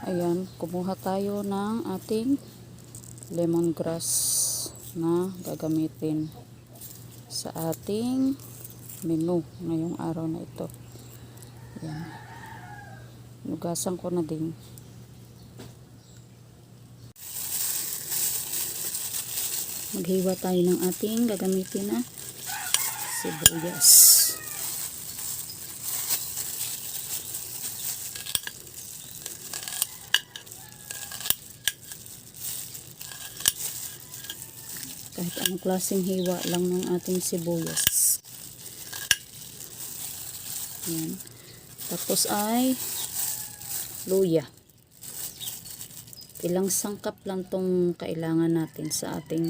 Ayan, kumuha tayo ng ating lemongrass na gagamitin sa ating menu ngayong araw na ito. Ayan. Nugasan ko na din. Maghiwa tayo ng ating gagamitin na sibuyas. Kahit anong klaseng hiwa lang ng ating sibuyas. Ayan. Tapos ay luya. Ilang sangkap lang tong kailangan natin sa ating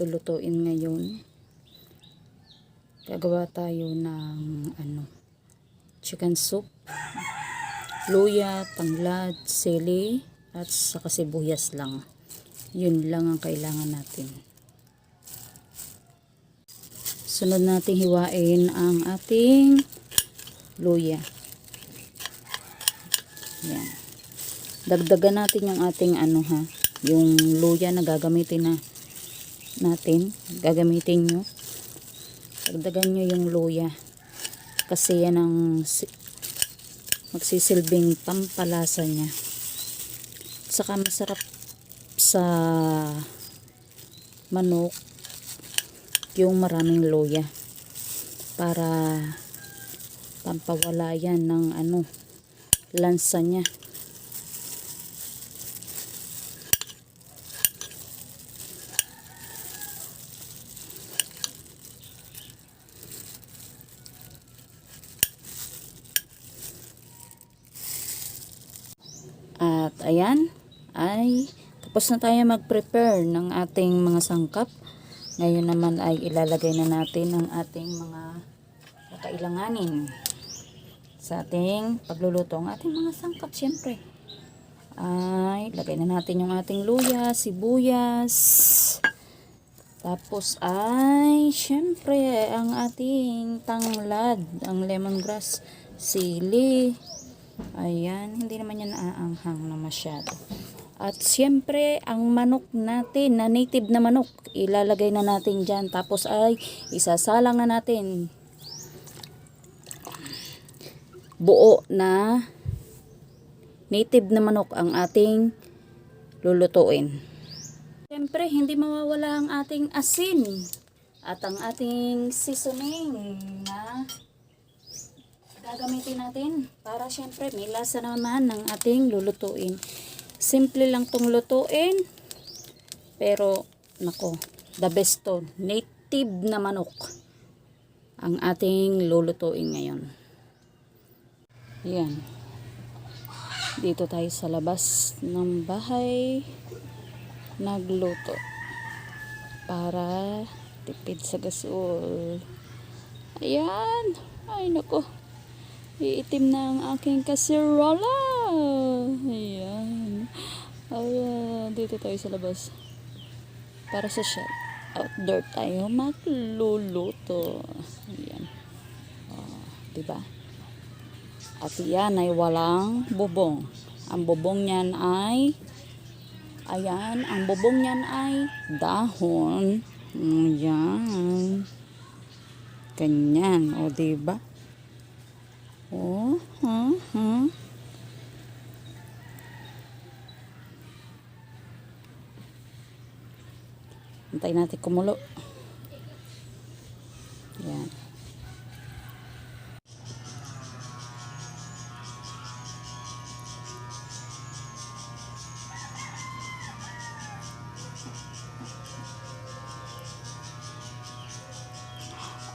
lulutuin ngayon. Gagawa tayo ng chicken soup, luya, tanglad, sili, at saka sibuyas lang. Yun lang ang kailangan natin. Sunod natin hiwain ang ating luya. Yan. Dagdagan natin yung ating yung luya na gagamitin gagamitin nyo. Dagdagan nyo yung luya. Kasi yan ang magsisilbing pampalasa niya. Saka masarap sa manok yung maraming luya para pampawala yan ng lansa niya. At ayan ay tapos na tayo mag-prepare ng ating mga sangkap. Ngayon naman ay ilalagay na natin ang ating mga kakailanganin sa ating pagluluto. Ang ating mga sangkap syempre ay lagay na natin yung ating luya, sibuyas. Tapos ay syempre ang ating tanglad, ang lemongrass, sili. Ayan, hindi naman yan naaanghang na masyado. At siyempre, ang manok natin, na native na manok, ilalagay na natin dyan. Tapos ay isasalang na natin. Buo na native na manok ang ating lulutuin. Siyempre, hindi mawawala ang ating asin. At ang ating seasoning na gagamitin natin. Para siyempre, may lasa naman ng ating lulutuin. Simple lang tong lutuin, pero nako, the best to. Native na manok ang ating lulutuin ngayon. Yan. Dito tayo sa labas ng bahay nagluto para tipid sa gasol. Ayan. Ay nako, iitim na ang aking kaserola. Ayan. Dito tayo sa labas para sa shop. Outdoor tayo magluluto. Ayan. Diba? At yan ay walang bubong. Ang bubong niyan ay ang bubong niyan ay dahon. Ayan. Ganyan. O diba? Antayin natin kumulo. Yan.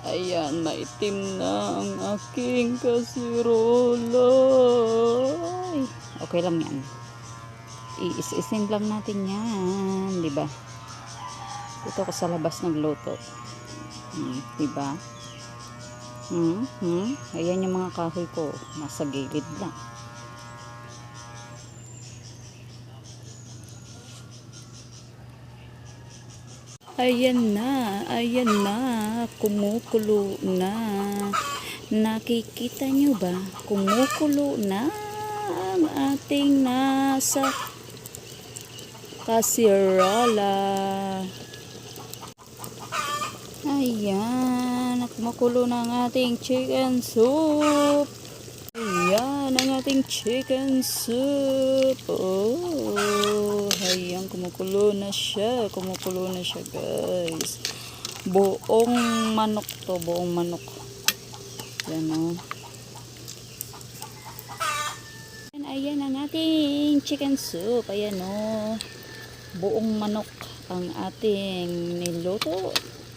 Ayan, maitim na ang aking kasirola. Okay lang yan. Iis-isin lang natin yan. Diba? Ito ko sa labas nagluto. Diba? Ayan yung mga kahoy ko. Nasa gilid lang. Ayan na, kumukulo na. Nakikita nyo ba? Kumukulo na ang ating nasa kasirola. Ayan, kumukulo na ang ating chicken soup. Ayan ang ating chicken soup. Oh, ayan, kumukulo na siya. Kumukulo na siya, guys. Buong manok to, buong manok. Ayan, oh. Ayan ang ating chicken soup. Ayan, oh. Buong manok ang ating niluto.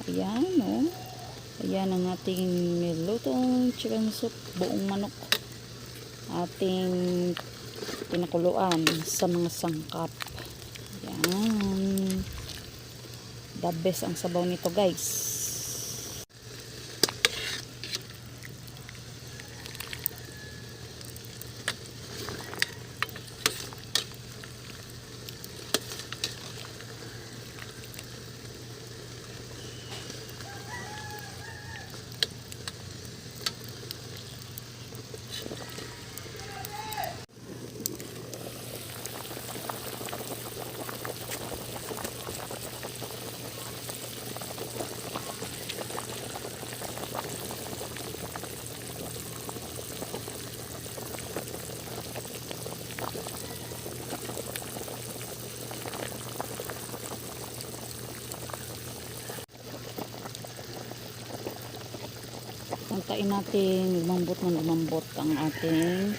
Ayan, oh. Ayan ang ating nilutong chicken soup. Buong manok. Ating pinakuluan sa mga sangkap. Ayan. The best ang sabaw nito, guys. Antayin natin lumambot na lumambot ang ating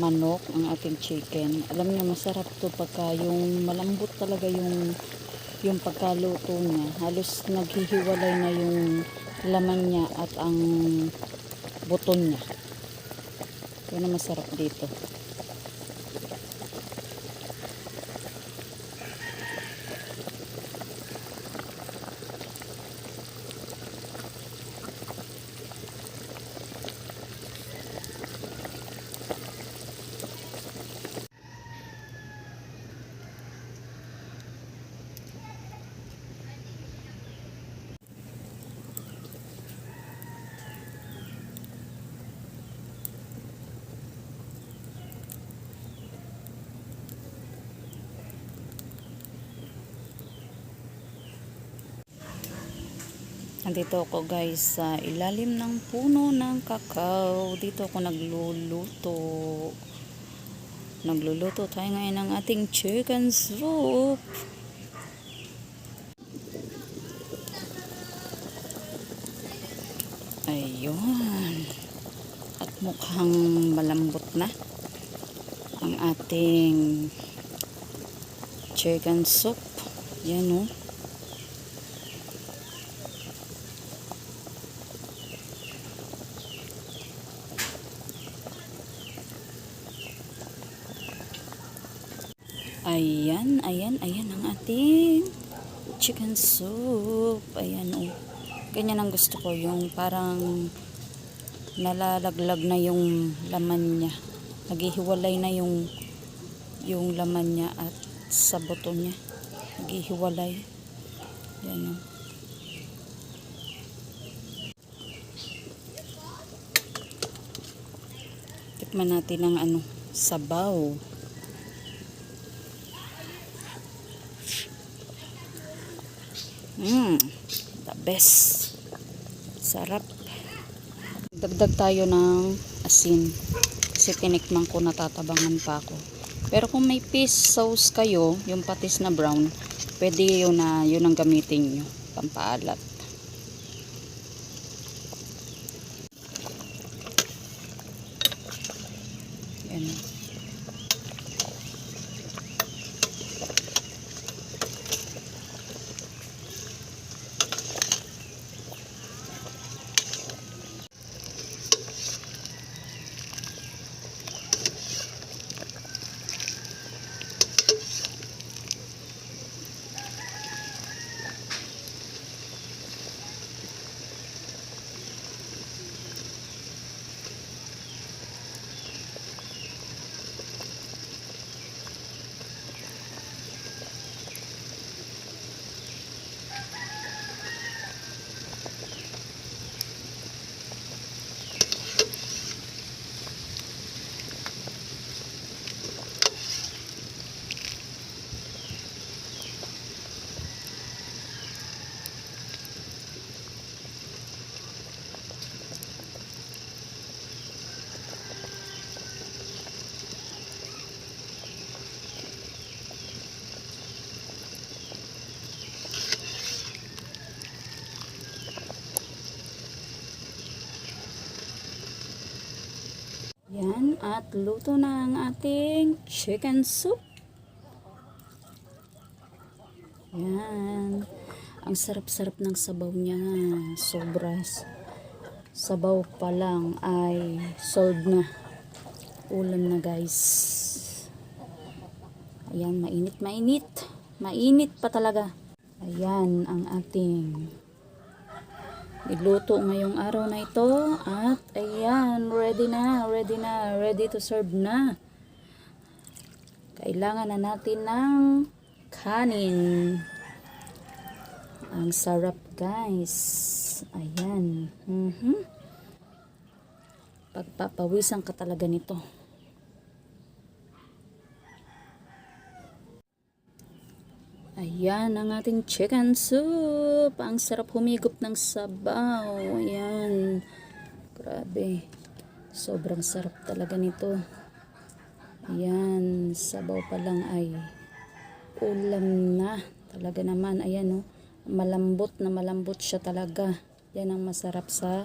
manok, ang ating chicken. Alam niyo, masarap to pagka yung malambot talaga yung pagkaluto niya. Halos naghihiwalay na yung laman niya at ang buton niya. Kaya na masarap dito. Nandito ako, guys, sa ilalim ng puno ng kakao. Dito ako nagluluto. Nagluluto tayo ngayon ng ating chicken soup. Ayun. At mukhang malambot na ang ating chicken soup. Yan, oh. Ayan, ayan, ayan ang ating chicken soup. Ayan, oh. Ganyan ang gusto ko, yung parang nalalaglag na yung laman niya. Naghihiwalay na yung laman niya at sa buto niya. Naghihiwalay. Ayan, oh. Tikman natin ang sabaw. The best. Sarap. Dagdag tayo ng asin. Kasi tinikman ko, natatabangan pa ako. Pero kung may fish sauce kayo, yung patis na brown, pwede yun ang gamitin nyo. Pampaalat. Yan. at luto na ang ating chicken soup. Yan. Ang sarap-sarap ng sabaw niya. Sobra. Sabaw pa lang ay solved na. Ulam na guys. Ayan, mainit. Mainit pa talaga. Ayan ang ating niluto ngayong araw na ito. At ayan, ready to serve na. Kailangan na natin ng kanin. Ang sarap guys. Ayan. Pagpapawisan ka talaga nito. Ayan ang ating chicken soup. Ang sarap humigop ng sabaw. Ayan. Grabe. Sobrang sarap talaga nito. Ayan. Sabaw pa lang ay ulam na. Talaga naman. Ayan oh. Malambot siya talaga. Yan ang masarap sa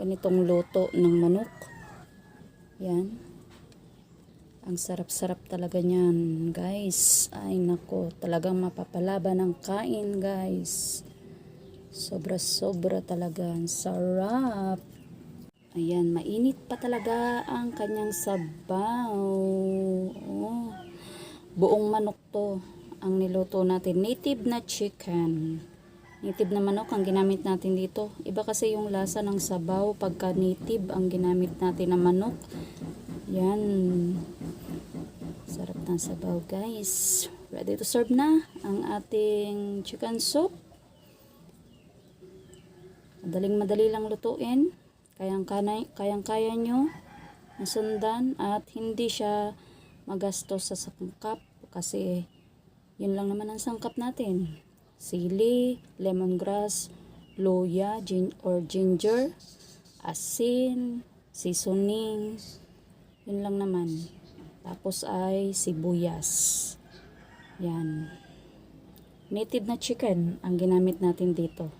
ganitong luto ng manok. Yan. Ang sarap-sarap talaga niyan, guys. Ay nako, talagang mapapalaban ng kain, guys. Sobra-sobra talaga. Ang sarap. Ayan, mainit pa talaga ang kanyang sabaw. Oh. Buong manok to ang niluto natin. Native na chicken. Native na manok ang ginamit natin dito. Iba kasi yung lasa ng sabaw pagka native ang ginamit natin na manok. Yan. Sarap ng sabaw guys. Ready to serve na ang ating chicken soup. Madaling-madali lang lutuin. Kayang-kaya nyo nasundan at hindi siya magastos sa sangkap kasi yun lang naman ang sangkap natin. Sili, lemongrass, luya or ginger, asin, seasoning, yun lang naman. Tapos ay sibuyas. Yan. Native na chicken ang ginamit natin dito.